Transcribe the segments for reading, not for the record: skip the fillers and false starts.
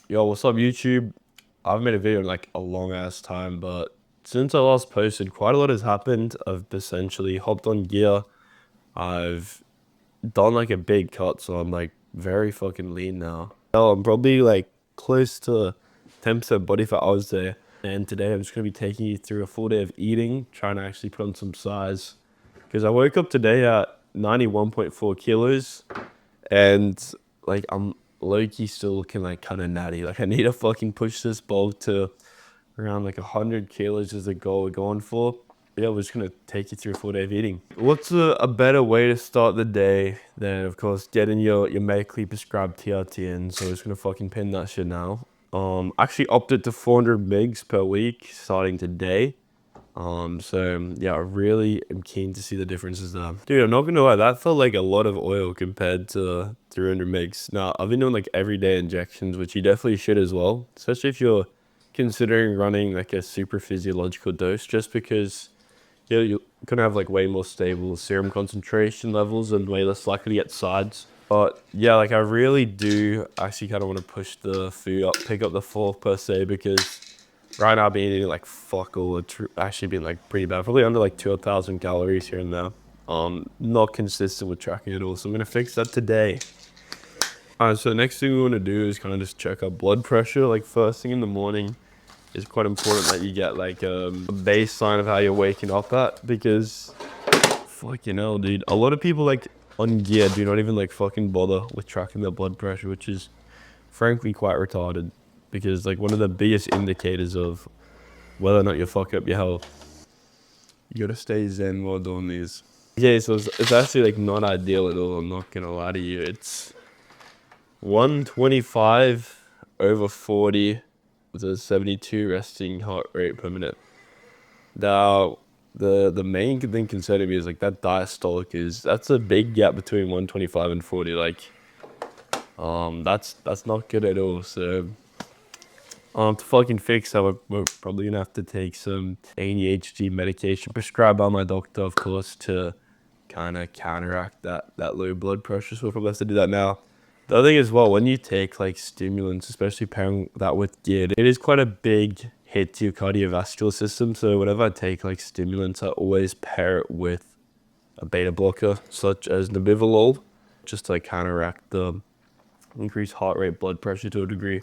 Yo, what's up, YouTube? I haven't made a video in like a long ass time, but since I last posted, quite a lot has happened. I've essentially hopped on gear. I've done like a big cut, so I'm like very fucking lean now. So I'm probably like close to 10% body fat I was there. And today I'm just gonna be taking you through a full day of eating, trying to actually put on some size. Because I woke up today at 91.4 kilos and like I'm low-key still looking like kind of natty. Like I need to fucking push this bulk to around like 100 kilos is the goal we're going for. Yeah, we're just gonna take you through a full day of eating. What's a better way to start the day than, of course, getting your medically prescribed TRT in? So we're just gonna fucking pin that shit now. Actually opted to 400 mgs per week starting today. So yeah, I really am keen to see the differences there. Dude, I'm not gonna lie, that felt like a lot of oil compared to 300 mgs. Now, I've been doing like everyday injections, which you definitely should as well, especially if you're considering running like a super physiological dose, just because you're gonna have like way more stable serum concentration levels and way less likely to get sides. But yeah, like I really do actually kind of want to push the food up, pick up the fork per se, because right now I've been eating like fuck all. It's actually been like pretty bad, probably under like 2,000 calories here and there. Not consistent with tracking at all, so I'm gonna fix that today. Alright, so the next thing we want to do is kind of just check our blood pressure. Like first thing in the morning, it's quite important that you get like a baseline of how you're waking up at, because fucking hell, dude, a lot of people like on gear do not even like fucking bother with tracking their blood pressure, which is frankly quite retarded, because like one of the biggest indicators of whether or not you're fucking up your health, you gotta stay zen while doing these. Yeah, so it's actually like not ideal at all, I'm not gonna lie to you. It's 125 over 40 with a 72 resting heart rate per minute. Now, the main thing concerning me is like that diastolic that's a big gap between 125 and 40. Like, that's not good at all. So, to fucking fix that, we're probably gonna have to take some ADHD medication prescribed by my doctor, of course, to kind of counteract that low blood pressure. So we'll probably have to do that now. The other thing as well, when you take like stimulants, especially pairing that with gear, it is quite a big hit to your cardiovascular system. So whenever I take like stimulants, I always pair it with a beta blocker, such as nebivolol, just to like counteract the increased heart rate, blood pressure to a degree.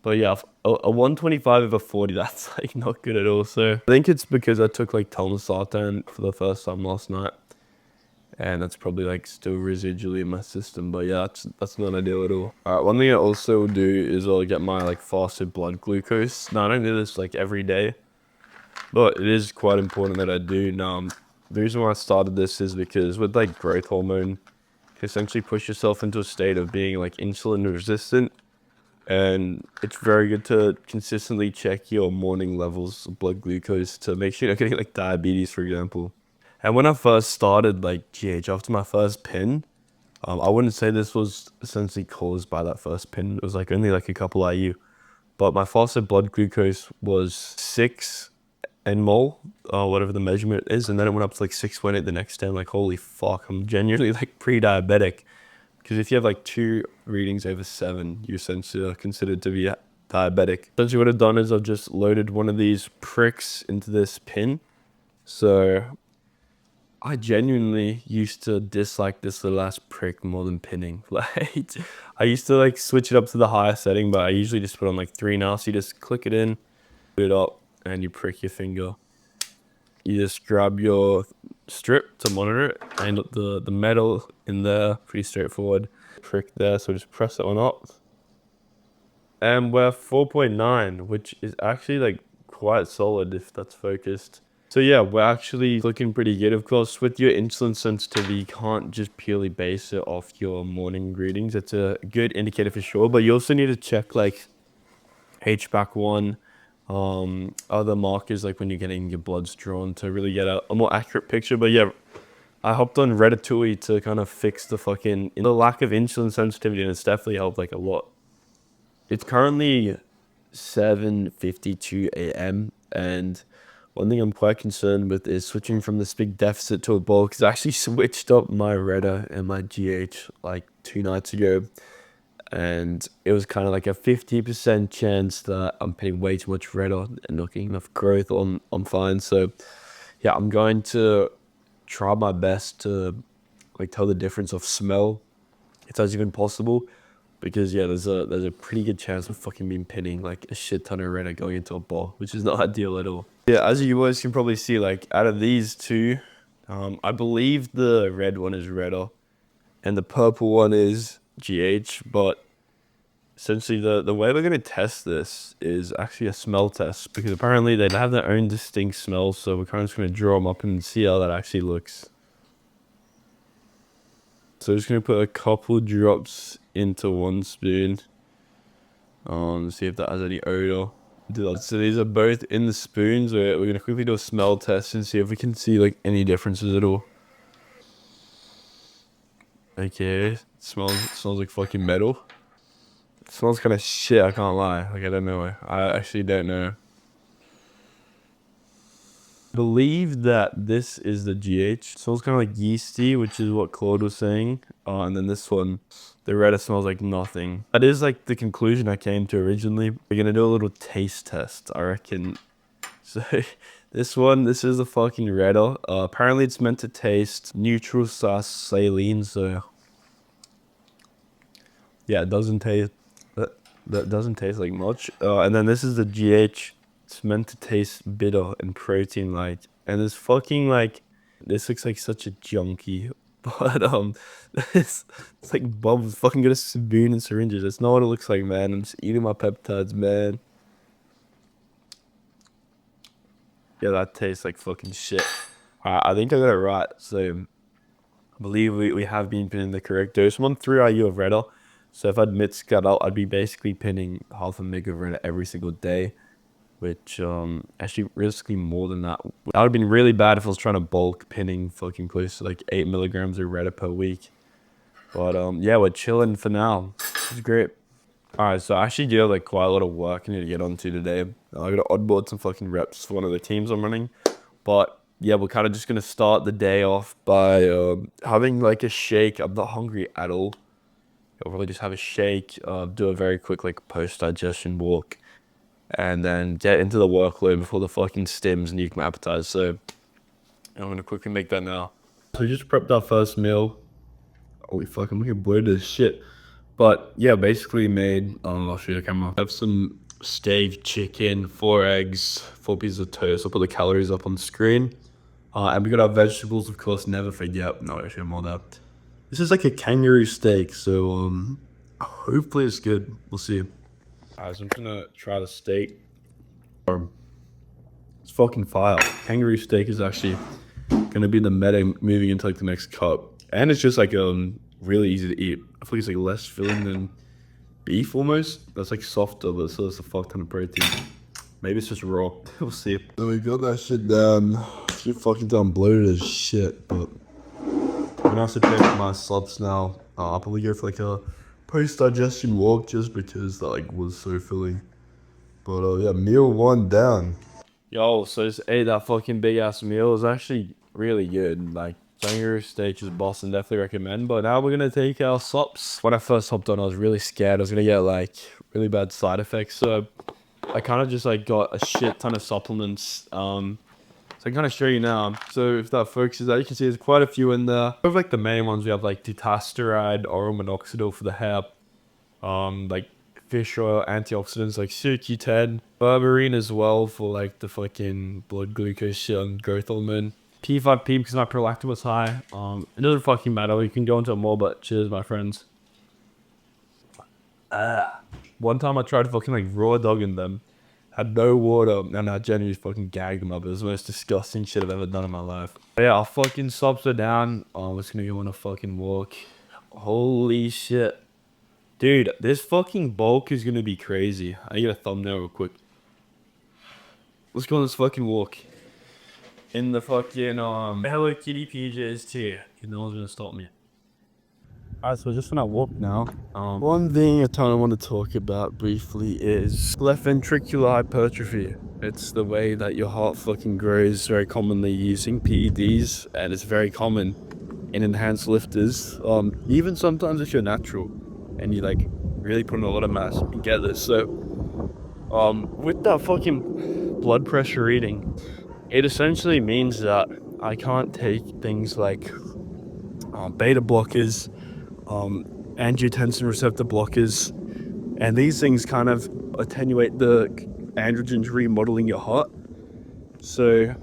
But yeah, a 125 over 40, that's like not good at all. So I think it's because I took like telmisartan for the first time last night, and that's probably like still residually in my system. But yeah, that's not ideal at all. All right, one thing I also will do is I'll get my like fasted blood glucose. Now I don't do this like every day, but it is quite important that I do. Now, the reason why I started this is because with like growth hormone, you essentially push yourself into a state of being like insulin resistant, and it's very good to consistently check your morning levels of blood glucose to make sure you're not getting like diabetes, for example. And when I first started like GH after my first pin, I wouldn't say this was essentially caused by that first pin. It was like only like a couple IU, but my fasted blood glucose was 6 nmol, whatever the measurement is, and then it went up to like 6.8 the next day. I'm like, holy fuck, I'm genuinely like pre-diabetic. Because if you have like 2 readings over 7, you essentially are considered to be diabetic. Essentially what I've done is I've just loaded one of these pricks into this pin. So I genuinely used to dislike this little ass prick more than pinning. Like, I used to like switch it up to the higher setting, but I usually just put on like 3 now. So you just click it in, put it up, and you prick your finger. You just grab your strip to monitor it, and the metal in there, pretty straightforward. Prick there, so just press that one up. And we're 4.9, which is actually like quite solid if that's focused. So yeah, we're actually looking pretty good. Of course, with your insulin sensitivity, you can't just purely base it off your morning readings. It's a good indicator for sure, but you also need to check like HbAc1, other markers like when you're getting your bloods drawn to really get a more accurate picture. But yeah, I hopped on Ratatouille to kind of fix the lack of insulin sensitivity, and it's definitely helped like a lot. It's currently 7:52 a.m. and one thing I'm quite concerned with is switching from this big deficit to a bulk, because I actually switched up my Retta and my GH like 2 nights ago. and it was kind of like a 50% chance that I'm putting way too much red on and not getting enough growth on fine. So yeah, I'm going to try my best to like tell the difference of smell, if that's even possible. Because yeah, there's a pretty good chance of fucking being pinning like a shit ton of red going into a ball, which is not ideal at all. Yeah, as you guys can probably see, like out of these two, I believe the red one is redder and the purple one is GH. But essentially, the way we're gonna test this is actually a smell test, because apparently they have their own distinct smells. So we're kind of just gonna draw them up and see how that actually looks. So I'm just gonna put a couple drops into one spoon. See if that has any odor. So these are both in the spoons. We're gonna quickly do a smell test and see if we can see like any differences at all. Okay, it smells like fucking metal. It smells kind of shit, I can't lie. Like, I don't know. I actually don't know. I believe that this is the GH. It smells kind of like yeasty, which is what Claude was saying. And then this one, the red, smells like nothing. That is like the conclusion I came to originally. We're gonna do a little taste test, I reckon. So this is a fucking redder. Apparently it's meant to taste neutral / saline. So yeah, it doesn't taste that doesn't taste like much. And then this is the GH. It's meant to taste bitter and protein like. And this fucking like, this looks like such a junkie. But it's like bubbles. Fucking got a spoon and syringes. That's not what it looks like, man. I'm just eating my peptides, man. Yeah, that tastes like fucking shit. Alright, I think I got it right. So I believe we have been pinning the correct dose. I'm on 3 IU of Redder. So if I'd mix that out, I'd be basically pinning half a meg of Redder every single day. Which actually realistically more than that. That would have been really bad if I was trying to bulk pinning fucking close to like 8 milligrams of Redder per week. But yeah, we're chilling for now. It's great. Alright, so I actually do have like quite a lot of work I need to get onto today. I gotta oddboard some fucking reps for one of the teams I'm running. But yeah, we're kind of just gonna start the day off by having like a shake. I'm not hungry at all. I'll probably just have a shake, do a very quick like post-digestion walk, and then get into the workload before the fucking stims and nuke my appetite. So I'm gonna quickly make that now. So we just prepped our first meal. Holy fuck, I'm looking blurred as shit. But yeah, basically made, I'll show you the camera. I have some steak, chicken, 4 eggs, 4 pieces of toast. I'll put the calories up on the screen. And we got our vegetables, of course, never forget. No, actually, I'm all that. This is like a kangaroo steak, so hopefully it's good. We'll see. Alright, so I'm gonna try the steak. It's fucking fire. Kangaroo steak is actually gonna be the meta moving into like the next cup. And it's just like really easy to eat. I feel like it's like less filling than beef almost. That's like softer, but still has a fuck ton of protein. Maybe it's just raw. We'll see. So we got that shit down. Shit fucking done bloated as shit, but I'm gonna have to pick my subs now. I'll probably go for like a post-digestion walk just because that like was so filling. But yeah, meal 1 down. Yo, so just ate that fucking big ass meal. It was actually really good. Like, kangaroo steak is boss and definitely recommend. But now we're gonna take our sups. When I first hopped on, I was really scared I was gonna get like really bad side effects. So I kind of just like got a shit ton of supplements. So I can kind of show you now. So if that focuses out, you can see there's quite a few in there. Of like the main ones, we have like dutasteride, oral minoxidil for the hair, like fish oil, antioxidants like CoQ10, berberine as well for like the fucking blood glucose shit and growth hormone. P5P because my prolactin was high. It doesn't fucking matter. You can go into it more, but cheers, my friends. One time I tried fucking like raw dogging them. Had no water, and I genuinely fucking gagged them up. It was the most disgusting shit I've ever done in my life. But yeah, our fucking subs are down. I'm just gonna go on a fucking walk. Holy shit. Dude, this fucking bulk is gonna be crazy. I get a thumbnail real quick. Let's go on this fucking walk. In the fucking, Hello Kitty PJs too. No one's gonna stop me. Alright, so we're just gonna walk now. One thing I want to talk about briefly is left ventricular hypertrophy. It's the way that your heart fucking grows very commonly using PEDs, and it's very common in enhanced lifters. Even sometimes if you're natural and you like really put on a lot of mass. And get this, so with that fucking blood pressure reading, it essentially means that I can't take things like beta blockers, um, angiotensin receptor blockers, and these things kind of attenuate the androgens remodeling your heart. So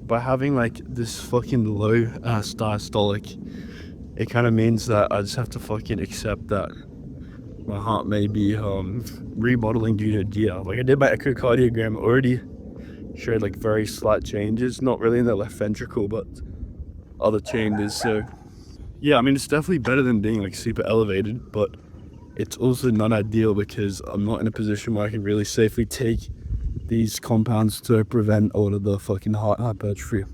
by having like this fucking low diastolic, it kind of means that I just have to fucking accept that my heart may be remodeling due to DL. Like I did my echocardiogram, already showed like very slight changes, not really in the left ventricle, but other chambers. So yeah, I mean it's definitely better than being like super elevated, but it's also not ideal because I'm not in a position where I can really safely take these compounds to prevent all of the fucking heart hypertrophy.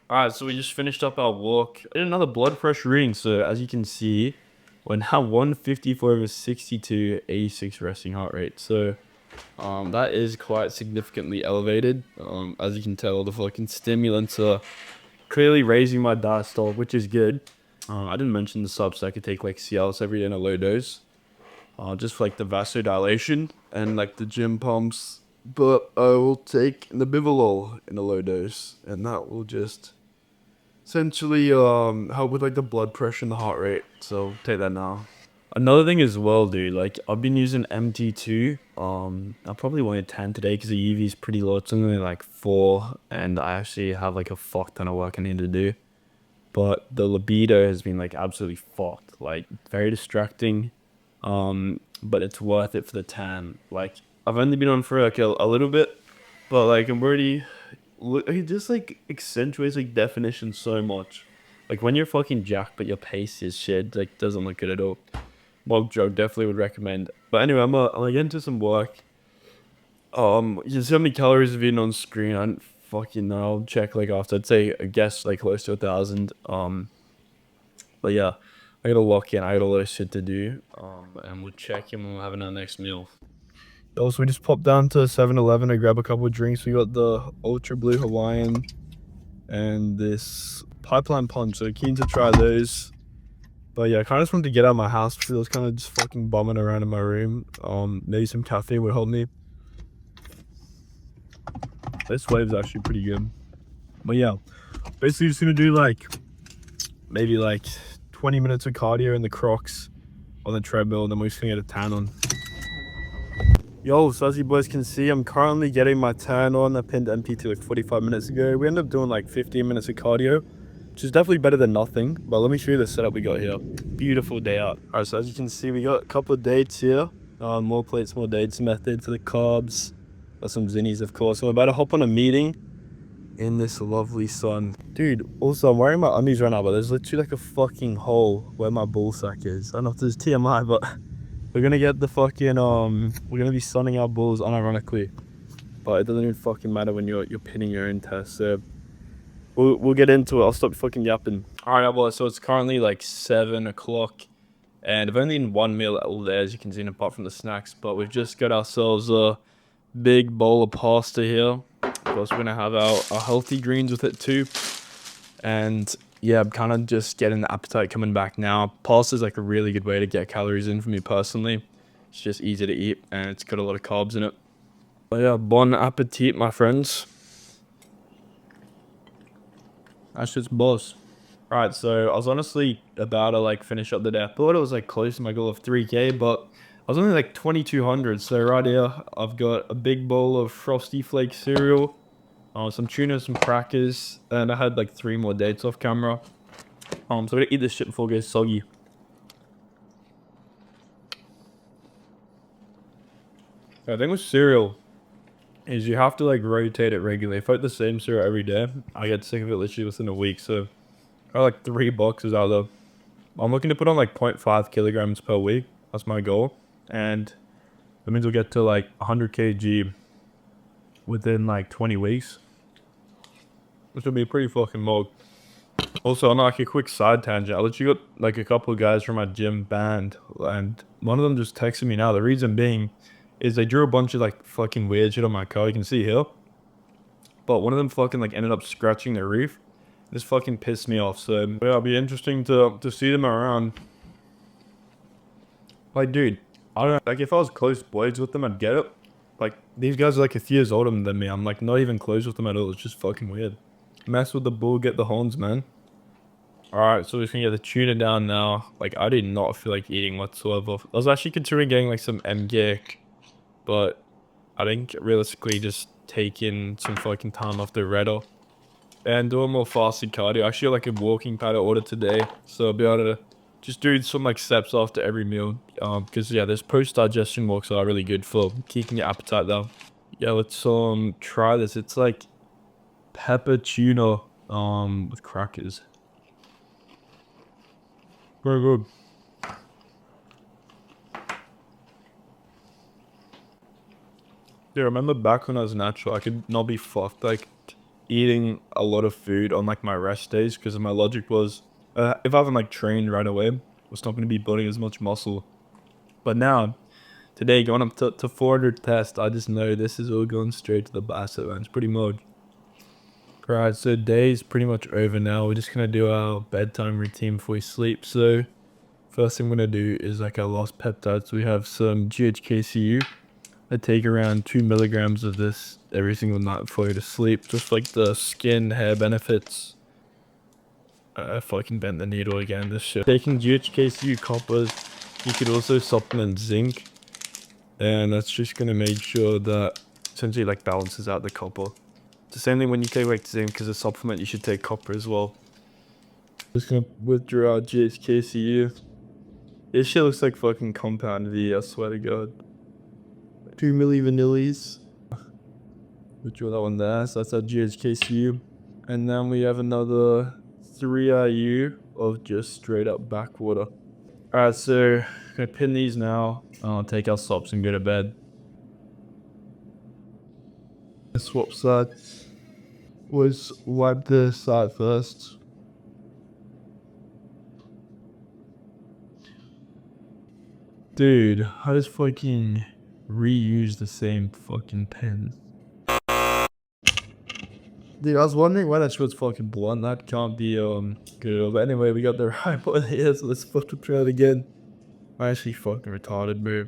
Alright, so we just finished up our walk. I did another blood pressure reading, so as you can see, we're now 154/62, 86 resting heart rate. So that is quite significantly elevated. As you can tell, the fucking stimulants are clearly raising my diastole, which is good. I didn't mention the subs. I could take like Cialis every day in a low dose. Just for like the vasodilation and like the gym pumps. But I will take the Bivolol in a low dose, and that will just essentially help with like the blood pressure and the heart rate. So take that now. Another thing as well, dude, like I've been using MT2. I probably wanted 10 today because the UV is pretty low. It's only like 4, and I actually have like a fuck ton of work I need to do. But the libido has been like absolutely fucked, like very distracting. But it's worth it for the tan. Like I've only been on for like a little bit, but like I'm already, it just like accentuates like definition so much. Like when you're fucking jacked, but your pace is shit, like doesn't look good at all. Well, Joe definitely would recommend. But anyway, I'm gonna get into some work. You see how many calories have been on screen? I don't fucking know. I'll check like after. I'd say I guess like close to 1,000. But yeah, I gotta lock in. I got a lot of shit to do. And we'll check in when we're having our next meal. Also, we just popped down to 7-Eleven to grab a couple of drinks. We got the Ultra Blue Hawaiian and this Pipeline Punch. So keen to try those. But yeah, I kind of just wanted to get out of my house because I was kind of just fucking bumming around in my room. Maybe some caffeine would help me. This wave's actually pretty good. But yeah, basically just gonna do like maybe like 20 minutes of cardio in the Crocs on the treadmill, and then we're just gonna get a tan on. Yo, so as you boys can see, I'm currently getting my tan on. I pinned MPT like 45 minutes ago. We ended up doing like 15 minutes of cardio, which is definitely better than nothing. But let me show you the setup we got here. Beautiful day out. All right, so as you can see, we got a couple of dates here. More plates, more dates method for the carbs. Got some zinnies, of course. I'm about to hop on a meeting in this lovely sun. Dude, also, I'm wearing my undies right now, but there's literally like a fucking hole where my ball sack is. I don't know if this is TMI, but we're gonna get the fucking, we're gonna be sunning our balls unironically. But it doesn't even fucking matter when you're pinning your own test, so we'll get into it. I'll stop fucking yapping. Alright, well, so it's currently like 7 o'clock. And I've only eaten one meal all day, as you can see, apart from the snacks. But we've just got ourselves a big bowl of pasta here. Of course, we're going to have our healthy greens with it too. And yeah, I'm kind of just getting the appetite coming back now. Pasta is like a really good way to get calories in for me personally. It's just easy to eat, and it's got a lot of carbs in it. But yeah, bon appetit, my friends. That's just boss. Alright, so I was honestly about to like finish up the day. I thought it was like close to my goal of 3K, but I was only like 2,200. So right here, I've got a big bowl of Frosty Flake cereal, some tuna, some crackers, and I had like 3 more dates off camera. So I'm gonna eat this shit before it goes soggy. I think with cereal is you have to like rotate it regularly. If I eat the same cereal every day, I get sick of it literally within a week. So I got like 3 boxes out of. I'm looking to put on like 0.5 kilograms per week. That's my goal. And that means we'll get to like 100 kg within like 20 weeks. Which will be a pretty fucking mug. Also, on like a quick side tangent, I literally got like a couple of guys from my gym banned. And one of them just texted me now. The reason being is they drew a bunch of like fucking weird shit on my car. You can see here. But one of them fucking like ended up scratching the roof. This fucking pissed me off. So yeah, it'll be interesting to see them around. Like, dude, I don't know. Like if I was close boys with them, I'd get it. Like these guys are like a few years older than me. I'm like not even close with them at all. It's just fucking weird. Mess with the bull, get the horns, man. All right, so we're just gonna get the tuna down now. Like I did not feel like eating whatsoever. I was actually considering getting like some MGK, but I think realistically just taking some fucking time off the Redder and doing more fasted cardio. I actually like a walking pad order today, so I'll be able to just do some like steps after every meal. Because yeah, those post digestion walks are really good for keeping your appetite down. Yeah, let's try this. It's like pepper tuna with crackers. Very good. Yeah, I remember back when I was natural, I could not be fucked like eating a lot of food on like my rest days because my logic was if I haven't like trained right away, I was not going to be building as much muscle. But now, today going up to 400 test, I just know this is all going straight to the basket, man. It's pretty much. Alright, so day's pretty much over now. We're just going to do our bedtime routine before we sleep. So, first thing I'm going to do is like our lost peptides. So we have some GHKCU. I take around 2 milligrams of this every single night before I go to sleep. Just like the skin, hair benefits. If I can bend the needle again, this shit. Taking GHKCU coppers, you could also supplement zinc. And that's just going to make sure that essentially like balances out the copper. It's the same thing when you take like zinc as a supplement, you should take copper as well. Just going to withdraw GHKCU. This shit looks like fucking compound V, I swear to god. 2 milli vanillis. Withdraw that one there, so that's our GHKCU. And then we have another 3 IU of just straight up backwater. Alright, so I'm gonna pin these now. I'll take our sops and go to bed. Swap sides. Was wipe the side first. Dude, I just fucking reuse the same fucking pen. Dude, I was wondering why that shit was fucking blunt. That can't be good. But anyway, we got the right one here, so let's fucking try it again. I actually fucking retarded, bro.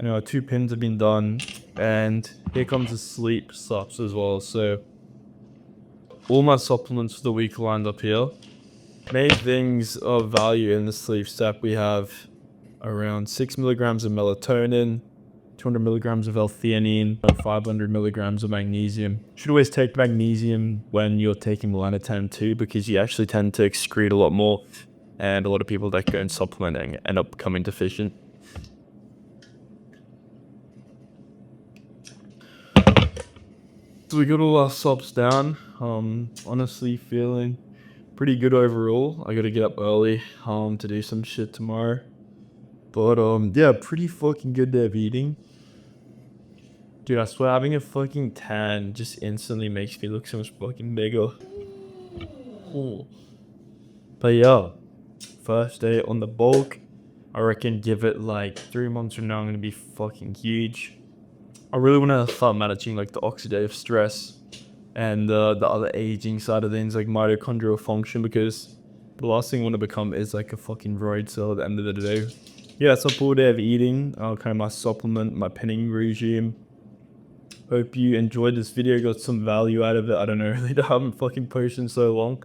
Anyway, 2 pins have been done, and here comes the sleep sups as well. So all my supplements for the week lined up here. Main things of value in the sleep step, we have around 6 milligrams of melatonin, 200 milligrams of L-theanine, and 500 milligrams of magnesium. You should always take magnesium when you're taking melatonin too, because you actually tend to excrete a lot more, and a lot of people that go in supplementing end up becoming deficient. So we got all our subs down. Honestly feeling pretty good overall. I gotta get up early to do some shit tomorrow. But yeah, pretty fucking good day of eating. Dude, I swear having a fucking tan just instantly makes me look so much fucking bigger. Ooh. But yeah, first day on the bulk. I reckon give it like 3 months from now, I'm gonna be fucking huge. I really want to start managing like the oxidative stress and the other aging side of things, like mitochondrial function, because the last thing I want to become is like a fucking roid cell at the end of the day. Yeah, it's a full day of eating, kind of my supplement, my pinning regime. Hope you enjoyed this video, got some value out of it. I don't know, really, I haven't fucking posted in so long.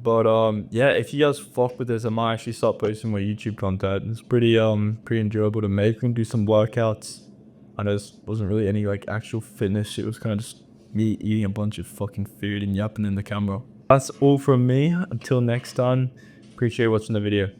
But yeah, if you guys fuck with this, I might actually start posting more YouTube content. It's pretty enjoyable to make. We can do some workouts. I know this wasn't really any like actual fitness. It was kind of just me eating a bunch of fucking food and yapping in the camera. That's all from me. Until next time, appreciate watching the video.